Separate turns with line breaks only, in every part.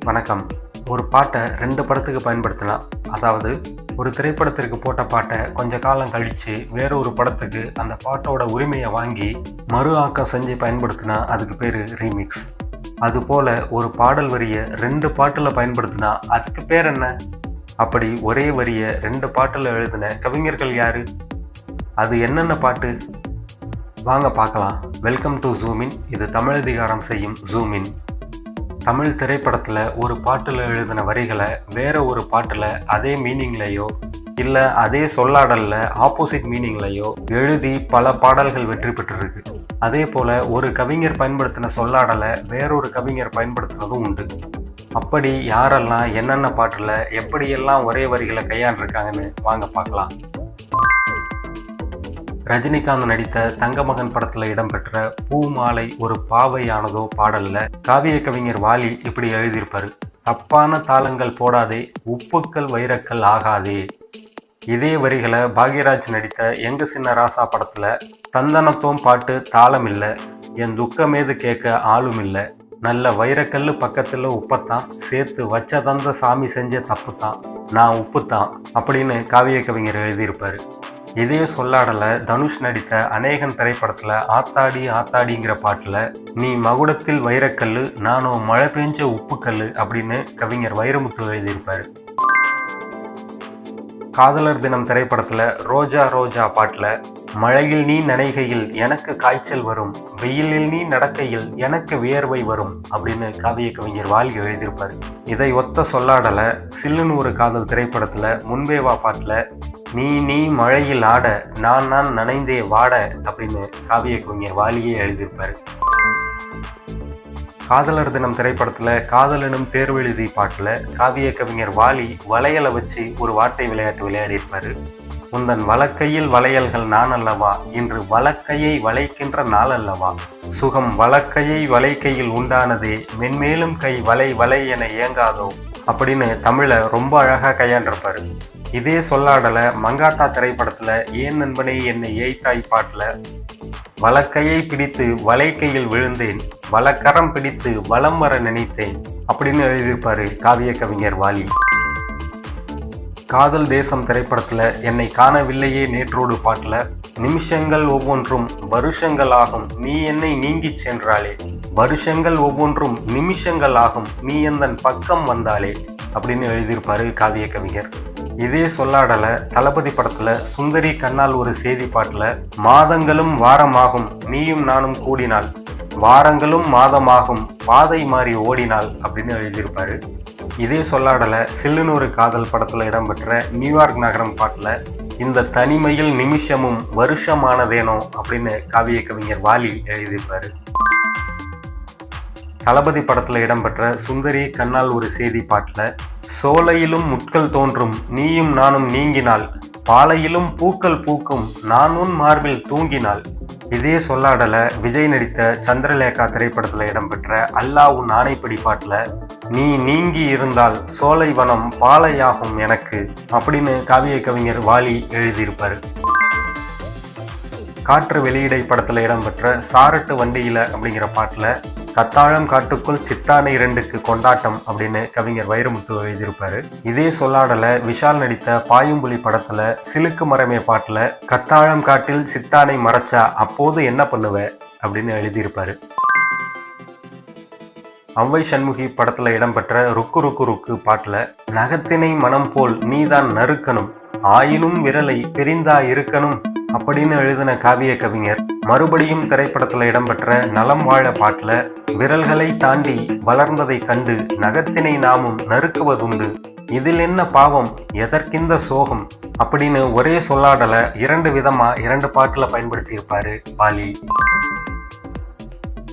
வணக்கம். ஒரு பாட்டை 2 படத்துக்கு பயன்படுத்தலாம். அதாவது ஒரு திரைப்படத்திற்கு போட்ட பாட்டை கொஞ்ச காலம் கழித்து வேற ஒரு படத்துக்கு அந்த பாட்டோட உரிமையை வாங்கி மறு ஆக்கம் செஞ்சு பயன்படுத்தினா அதுக்கு பேர் ரீமிக்ஸ். அதுபோல் ஒரு பாடல் வரியை 2 பாட்டில் பயன்படுத்தினா அதுக்கு பேர் என்ன? அப்படி ஒரே வரியை 2 பாட்டில் எழுதின கவிஞர்கள் யார்? அது என்னென்ன பாட்டு? வாங்க பார்க்கலாம். Welcome to ஜூமின். இது தமிழதிகாரம் செய்யும் ஜூமின். தமிழ் திரைப்படத்தில் ஒரு பாட்டில் எழுதின வரிகளை வேற ஒரு பாட்டில் அதே மீனிங்லையோ இல்லை அதே சொல்லாடலில் ஆப்போசிட் மீனிங்லையோ எழுதி பல பாடல்கள் வெற்றி பெற்றிருக்கு. அதே போல் ஒரு கவிஞர் பயன்படுத்தின சொல்லாடலை வேறொரு கவிஞர் பயன்படுத்துனதும் உண்டு. அப்படி யாரெல்லாம் என்னென்ன பாட்டில் எப்படியெல்லாம் ஒரே வரிகளை கையாண்டிருக்காங்கன்னு வாங்க பார்க்கலாம். ரஜினிகாந்த் நடித்த தங்கமகன் படத்தில் இடம்பெற்ற பூ மாலை ஒரு பாவையானதோ பாடலில் காவிய கவிஞர் வாலி இப்படி எழுதியிருப்பார்: தப்பான தாளங்கள் போடாதே, உப்புக்கள் வைரக்கல் ஆகாதே. இதே வரிகளை பாக்யராஜ் நடித்த எங்க சின்ன ராசா படத்தில் தந்தனத்தோம் பாட்டு தாளம் இல்லை, என் துக்கமேது கேட்க ஆளும் இல்லை, நல்ல வைரக்கல் பக்கத்தில் உப்பத்தான், சேர்த்து வச்ச தந்த சாமி செஞ்ச தப்புத்தான், நான் உப்புத்தான் அப்படின்னு காவிய கவிஞர் எழுதியிருப்பார். இதே சொல்லாடலை தனுஷ் நடித்த அநேகன் திரைப்படத்தில் ஆத்தாடி ஆத்தாடிங்கிற பாட்டில் நீ மகுடத்தில் வைரக்கல், நானோ மழை பெஞ்ச உப்புக்கல் அப்படின்னு கவிஞர் வைரமுத்து எழுதியிருப்பார். காதலர் தினம் திரைப்படத்தில் ரோஜா ரோஜா பாட்டில் மழையில் நீ நனைகையில் எனக்கு காய்ச்சல் வரும், வெயிலில் நீ நடக்கையில் எனக்கு வியர்வை வரும் அப்படின்னு காவிய கவிஞர் வாலி எழுதியிருப்பார். இதை ஒத்த சொல்லாடலை சில்லுன்னு ஒரு காதல் திரைப்படத்தில் முன்பேவா பாட்டில் நீ மழையில் ஆட நான் நனைந்தே வாட அப்படின்னு காவிய கவிஞர் வாலியே எழுதியிருப்பார். காதலர் தினம் திரைப்படத்தில் காதலனும் தேர்வெழுதி பாட்டில் காவிய கவிஞர் வாலி வளையலை வச்சு ஒரு வார்த்தை விளையாட்டு விளையாடியிருப்பார். உந்தன் வலக்கையில் வளையல்கள் நான் அல்லவா, இன்று வலக்கையை வளைக்கின்ற நாள் அல்லவா, சுகம் வலக்கையை வளைக்கையில் உண்டானதே, மென்மேலும் கை வலை வலை என இயங்காதோ அப்படின்னு தமிழை ரொம்ப அழகாக கையாண்டிருப்பார். இதே சொல்லாடலை மங்காத்தா திரைப்படத்தில் ஏன் நண்பனே என்னை ஏய்த்தாய் பாட்டில் வலக்கையை பிடித்து வலைக்கையில் விழுந்தேன், வலக்கரம் பிடித்து வலம் வர நினைத்தேன் அப்படின்னு எழுதியிருப்பார் காவிய கவிஞர் வாலி. காதல் தேசம் திரைப்படத்தில் என்னை காணவில்லையே நேற்றோடு பாட்டில் நிமிஷங்கள் ஒவ்வொன்றும் வருஷங்கள் ஆகும், நீ என்னை நீங்கிச் சென்றாலே, வருஷங்கள் ஒவ்வொன்றும் நிமிஷங்கள் ஆகும், நீ எந்தன் பக்கம் வந்தாலே அப்படின்னு எழுதியிருப்பார் காவிய கவிஞர். இதே சொல்லாடலை தளபதி படத்தில் சுந்தரி கண்ணால் ஒரு செய்தி பாட்டில் மாதங்களும் வாரமாகும், நீயும் நானும் கூடினால், வாரங்களும் மாதமாகும், பாதை மாறி ஓடினால் அப்படின்னு எழுதியிருப்பார். இதே சொல்லாடலை சில்லுன்னு ஒரு காதல் படத்தில் இடம்பெற்ற நியூயார்க் நகரம் பாட்டில் இந்த தனிமையில் நிமிஷமும் வருஷமானதேனோ அப்படின்னு காவிய கவிஞர் வாலி எழுதியிருப்பார். தளபதி படத்தில் இடம்பெற்ற சுந்தரி கண்ணால் ஒரு செய்தி பாட்டில் சோலையிலும் முட்கள் தோன்றும், நீயும் நானும் நீங்கினால், பாலையிலும் பூக்கள் பூக்கும், நான் உன் மார்பில் தூங்கினால். இதே சொல்லாடலை விஜய் நடித்த சந்திரலேகா திரைப்படத்தில் இடம்பெற்ற அல்லா உன் ஆணைப்படி பாட்டில் நீ நீங்கி இருந்தால் சோலை வனம் பாலையாகும் எனக்கு அப்படின்னு காவிய கவிஞர் வாலி எழுதியிருப்பார். காற்று வெளியிடை படத்தில் இடம்பெற்ற சாரட்டு வண்டியில அப்படிங்கிற பாட்டில் கத்தாழம் காட்டுக்குள் சித்தானை 2க்கு கொண்டாட்டம் அப்படின்னு கவிஞர் வைரமுத்து எழுதியிருப்பாரு. இதே சொல்லாடலை விஷால் நடித்த பாயும்புலி படத்துல சிலுக்கு மரமே பாட்டுல கத்தாழம் காட்டில் சித்தானை மறைச்சா அப்போது என்ன பண்ணுவ அப்படின்னு எழுதியிருப்பாரு. அவ்வை சண்முகி படத்துல இடம்பெற்ற ருக்கு ருக்கு ருக்கு பாட்டுல நகத்தினை மனம் போல் நீதான் நறுக்கணும், ஆயினும் விரலை பிரிந்தா இருக்கணும் அப்படின்னு எழுதின காவிய கவிஞர் மறுபடியும் திரைப்படத்தில் இடம்பெற்ற நலம் வாழ பாட்டில் விரல்களை தாண்டி வளர்ந்ததை கண்டு நகத்தினை நாமும் நறுக்குவதுண்டு, இதில் என்ன பாவம், எதற்கிந்த சோகம் அப்படின்னு ஒரே சொல்லாடலை 2 விதமாக 2 பாட்டில் பயன்படுத்தியிருப்பாரு வாலி.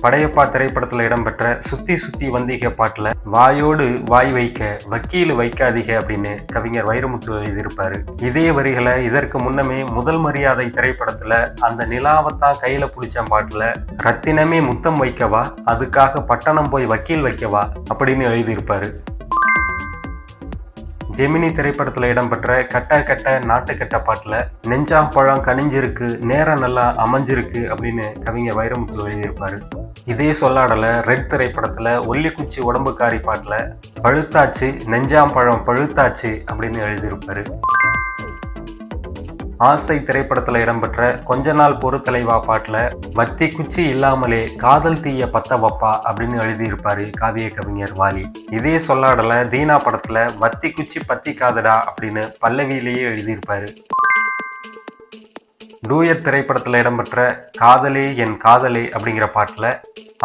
படையப்பா திரைப்படத்தில் இடம்பெற்ற சுத்தி சுத்தி வந்தீக பாட்டில் வாயோடு வாய் வைக்க வக்கீல் வைக்காதீக அப்படின்னு கவிஞர் வைரமுத்து எழுதியிருப்பாரு. இதே வரிகளை இதற்கு முன்னமே முதல் மரியாதை திரைப்படத்தில் அந்த நிலாவத்தான் கையில புடிச்ச பாட்டில் ரத்தினமே முத்தம் வைக்கவா, அதுக்காக பட்டணம் போய் வக்கீல் வைக்கவா அப்படின்னு எழுதியிருப்பாரு. ஜெமினி திரைப்படத்தில் இடம்பெற்ற கட்ட கட்ட நாட்டுக்கட்ட பாட்டில் நெஞ்சாம்பழம் கனிஞ்சிருக்கு, நேரம் நல்லா அமைஞ்சிருக்கு அப்படின்னு கவிஞர் வைரமுத்து எழுதியிருப்பாரு. இதே சொல்லாடலை ரெட் திரைப்படத்தில் ஒல்லிக்குச்சி உடம்புக்காரி பாட்டில் பழுத்தாச்சு நெஞ்சாம்பழம் பழுத்தாச்சு அப்படின்னு எழுதியிருப்பாரு. ஆசை திரைப்படத்தில் இடம்பெற்ற கொஞ்ச நாள் பொறு தலைவா பாட்டில் வத்தி குச்சி இல்லாமலே காதல் தீய பத்த வப்பா அப்படின்னு எழுதியிருப்பாரு காவிய கவிஞர் வாலி. இதே சொல்லாடல தீனா படத்துல வத்தி குச்சி பத்தி காதடா அப்படின்னு பல்லவியிலேயே எழுதியிருப்பாரு. டூயட் திரைப்படத்தில் இடம்பெற்ற காதலே என் காதலே அப்படிங்கிற பாட்டில்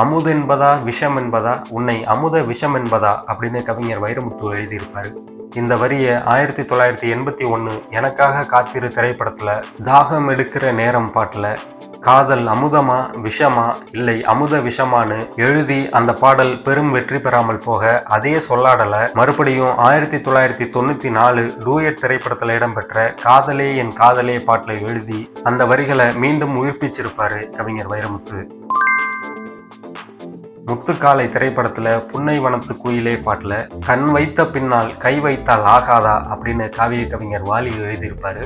அமுது என்பதா விஷம் என்பதா உன்னை அமுத விஷம் என்பதா அப்படின்னு கவிஞர் வைரமுத்து எழுதியிருப்பாரு. இந்த வரியை 1981 எனக்காக காத்திரு திரைப்படத்துல தாகம் எடுக்கிற நேரம் பாட்டுல காதல் அமுதமா விஷமா இல்லை அமுத விஷமானு எழுதி அந்த பாடல் பெரும் வெற்றி பெறாமல் போக அதே சொல்லாடல மறுபடியும் 1994 டூயட் திரைப்படத்துல இடம்பெற்ற காதலே என் காதலே பாட்டில் எழுதி அந்த வரிகளை மீண்டும் உயிர்ப்பிச்சிருப்பாரு கவிஞர் வைரமுத்து. முத்துக்காலை திரைப்படத்துல புன்னை வனத்து குயிலே பாட்டுல கண் வைத்த பின்னால் கை வைத்தால் ஆகாதா அப்படின்னு காவிய கவிஞர் வாலி எழுதியிருப்பாரு.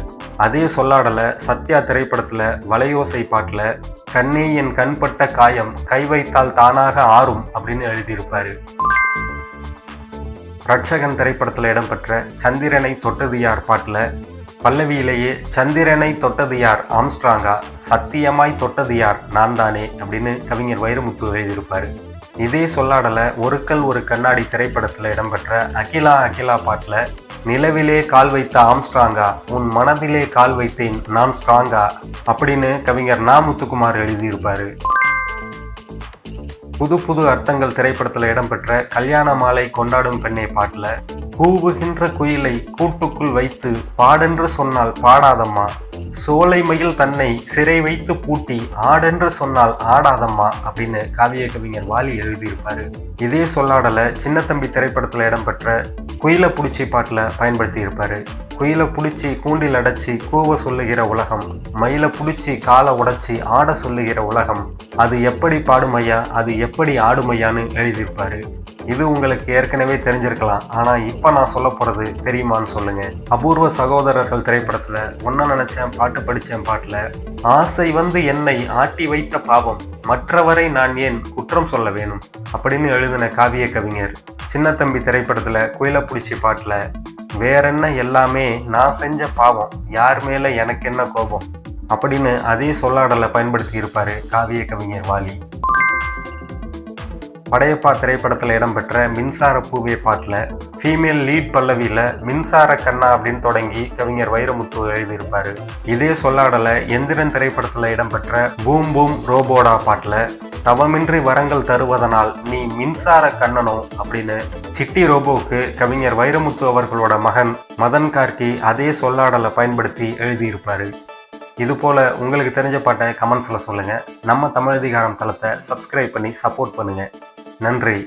அதே சொல்லாடல சத்யா திரைப்படத்துல வளையோசை பாட்டுல கண்ணே என் கண்பட்ட காயம் கை வைத்தால் தானாக ஆறும் அப்படின்னு எழுதியிருப்பாரு. ரட்சகன் திரைப்படத்துல இடம்பெற்ற சந்திரனை தொட்டது யார் பாட்டுல பல்லவியிலேயே சந்திரனை தொட்டது யார் ஆம்ஸ்ட்ராங்கா சத்தியமாய் தொட்டது யார் நான் தானே அப்படின்னு கவிஞர் வைரமுத்து எழுதியிருப்பாரு. இதே சொல்லாடல ஒரு கல் ஒரு கண்ணாடி திரைப்படத்தில் இடம்பெற்ற அகிலா அகிலா பாட்டில் நிலவிலே கால் வைத்த ஆம்ஸ்ட்ராங்கா உன் மனதிலே கால் வைத்தேன் நான் ஸ்ட்ராங்கா அப்படின்னு கவிஞர் நா முத்துக்குமார் எழுதியிருப்பாரு. புது புது அர்த்தங்கள் திரைப்படத்தில் இடம்பெற்ற கல்யாண மாலை கொண்டாடும் பெண்ணே பாட்டில் கூவுகின்ற குயிலை கூட்டுக்குள் வைத்து பாடென்று சொன்னால் பாடாதம்மா சோலை மயில் தன்னை சிறை வைத்து பூட்டி ஆடென்று சொன்னால் ஆடாதம்மா அப்படின்னு காவிய கவிஞர் வாலி எழுதியிருப்பாரு. இதே சொல்லாடல சின்ன தம்பி திரைப்படத்துல இடம்பெற்ற குயில புடிச்சி பாட்டுல பயன்படுத்தி இருப்பாரு. குயில புடிச்சி கூண்டில் அடைச்சி கூவ சொல்லுகிற உலகம் மயில புடிச்சி காலை உடைச்சி ஆட சொல்லுகிற உலகம் அது எப்படி பாடுமையா அது எப்படி ஆடுமையான்னு எழுதியிருப்பாரு. இது உங்களுக்கு ஏற்கனவே தெரிஞ்சிருக்கலாம், ஆனா இப்ப நான் சொல்ல போறது தெரியுமான்னு சொல்லுங்க. அபூர்வ சகோதரர்கள் திரைப்படத்துல ஒன்ன நினைச்சேன் பாட்டு படிச்சேன் பாட்டுல ஆசை வந்து என்னை ஆட்டி வைத்த பாவம் மற்றவரை நான் ஏன் குற்றம் சொல்ல வேணும் அப்படின்னு எழுதின காவிய கவிஞர் சின்ன தம்பி திரைப்படத்துல குயில புடிச்சி பாட்டுல வேறென்ன எல்லாமே நான் செஞ்ச பாவம் யார் மேல எனக்கு என்ன கோபம் அப்படின்னு அதே சொல்லாடலை பயன்படுத்தி இருப்பாரு காவிய கவிஞர் வாலி. படையப்பா திரைப்படத்தில் இடம்பெற்ற மின்சார பூவே பாட்டில் ஃபீமேல் லீட் பல்லவியில் மின்சார கண்ணா அப்படின்னு தொடங்கி கவிஞர் வைரமுத்து எழுதியிருப்பாரு. இதே சொல்லாடலை எந்திரன் திரைப்படத்தில் இடம்பெற்ற பூம் பூம் ரோபோடா பாட்டில் தவமின்றி வரங்கள் தருவதனால் நீ மின்சார கண்ணனோ அப்படின்னு சிட்டி ரோபோவுக்கு கவிஞர் வைரமுத்து அவர்களோட மகன் மதன் கார்கி அதே சொல்லாடலை பயன்படுத்தி எழுதியிருப்பாரு. இது போல உங்களுக்கு தெரிஞ்ச பாட்டை கமெண்ட்ஸில் சொல்லுங்கள். நம்ம தமிழதிகாரம் தளத்தை சப்ஸ்கிரைப் பண்ணி சப்போர்ட் பண்ணுங்கள். நன்றி.